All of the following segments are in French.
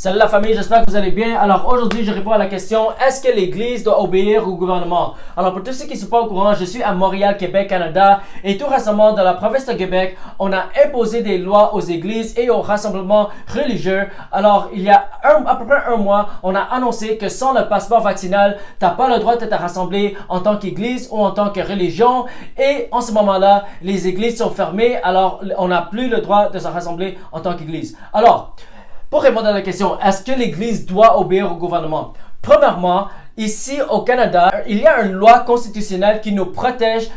Salut la famille, j'espère que vous allez bien. Alors aujourd'hui, je réponds à la question, est-ce que l'Église doit obéir au gouvernement? Alors pour tous ceux qui ne sont pas au courant, je suis à Montréal, Québec, Canada. Et tout récemment, dans la province de Québec, on a imposé des lois aux églises et aux rassemblements religieux. Alors il y a à peu près un mois, on a annoncé que sans le passeport vaccinal, tu n'as pas le droit de te rassembler en tant qu'Église ou en tant que religion. Et en ce moment-là, les églises sont fermées, alors on n'a plus le droit de se rassembler en tant qu'Église. Alors, pour répondre à la question, est-ce que l'Église doit obéir au gouvernement? Premièrement, ici au Canada, il y a une loi constitutionnelle qui nous protège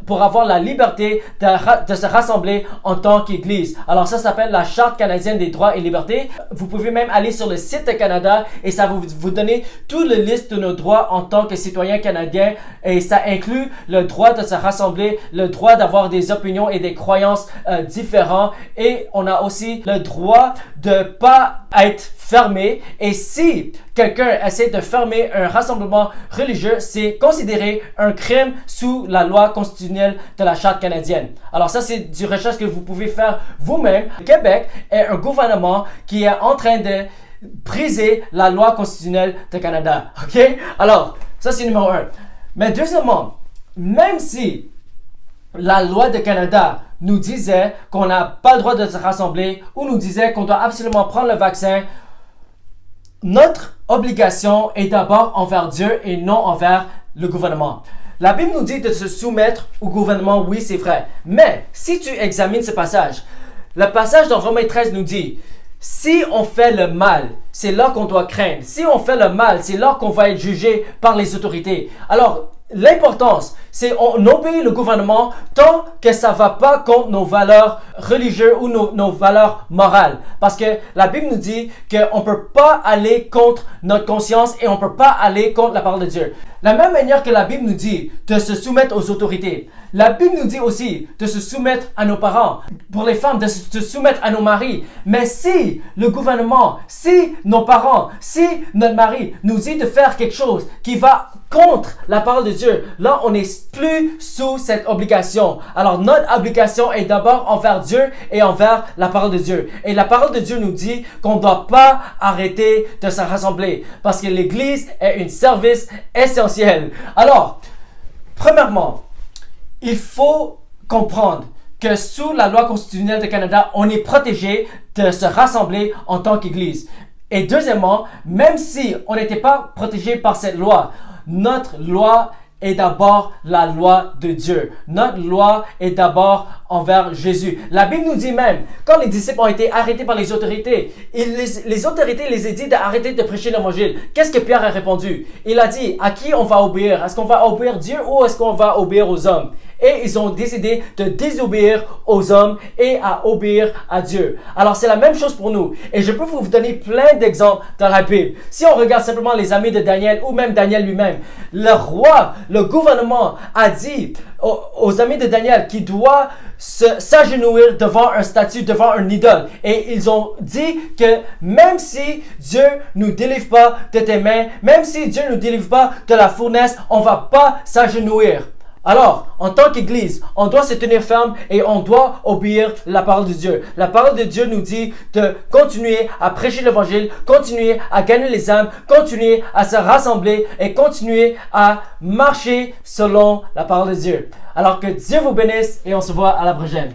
pour avoir la liberté de se rassembler en tant qu'Église. Alors ça s'appelle la Charte canadienne des droits et libertés. Vous pouvez même aller sur le site de Canada et ça va vous donner toute la liste de nos droits en tant que citoyens canadiens. Et ça inclut le droit de se rassembler, le droit d'avoir des opinions et des croyances différentes. Et on a aussi le droit de pas être fermé. Et si quelqu'un essaie de fermer un rassemblement religieux, c'est considéré un crime sous la loi constitutionnelle de la Charte canadienne. Alors ça, c'est du recherche que vous pouvez faire vous-même. Le Québec est un gouvernement qui est en train de briser la loi constitutionnelle du Canada. OK? Alors, ça c'est numéro 1. Mais deuxièmement, même si la loi du Canada nous disait qu'on n'a pas le droit de se rassembler ou nous disait qu'on doit absolument prendre le vaccin, notre obligation est d'abord envers Dieu et non envers le gouvernement. La Bible nous dit de se soumettre au gouvernement, oui c'est vrai. Mais si tu examines ce passage, le passage dans Romains 13 nous dit, si on fait le mal, c'est là qu'on doit craindre. Si on fait le mal, c'est là qu'on va être jugé par les autorités. Alors, l'importance, c'est on obéit le gouvernement tant que ça ne va pas contre nos valeurs religieuses ou nos valeurs morales. Parce que la Bible nous dit qu'on ne peut pas aller contre notre conscience et on ne peut pas aller contre la parole de Dieu. La même manière que la Bible nous dit de se soumettre aux autorités, la Bible nous dit aussi de se soumettre à nos parents. Pour les femmes, de se soumettre à nos maris. Mais si le gouvernement, si nos parents, si notre mari nous dit de faire quelque chose qui va contre la parole de Dieu, là, on n'est plus sous cette obligation. Alors, notre obligation est d'abord envers Dieu et envers la parole de Dieu. Et la parole de Dieu nous dit qu'on ne doit pas arrêter de se rassembler parce que l'Église est un service essentiel. Alors, premièrement, il faut comprendre que sous la loi constitutionnelle du Canada, on est protégé de se rassembler en tant qu'Église. Et deuxièmement, même si on n'était pas protégé par cette loi, notre loi est d'abord la loi de Dieu. Notre loi est d'abord envers Jésus. La Bible nous dit même, quand les disciples ont été arrêtés par les autorités, les autorités les ont dit d'arrêter de prêcher l'évangile. Qu'est-ce que Pierre a répondu? Il a dit, à qui on va obéir? Est-ce qu'on va obéir Dieu ou est-ce qu'on va obéir aux hommes? Et ils ont décidé de désobéir aux hommes et à obéir à Dieu. Alors c'est la même chose pour nous. Et je peux vous donner plein d'exemples dans la Bible. Si on regarde simplement les amis de Daniel ou même Daniel lui-même, le roi, le gouvernement a dit aux amis de Daniel qu'il doit s'agenouiller devant un statut, devant un idole. Et ils ont dit que même si Dieu nous délivre pas de tes mains, même si Dieu nous délivre pas de la fournaise, on va pas s'agenouiller. Alors, en tant qu'Église, on doit se tenir ferme et on doit obéir la parole de Dieu. La parole de Dieu nous dit de continuer à prêcher l'Évangile, continuer à gagner les âmes, continuer à se rassembler et continuer à marcher selon la parole de Dieu. Alors que Dieu vous bénisse et on se voit à la prochaine.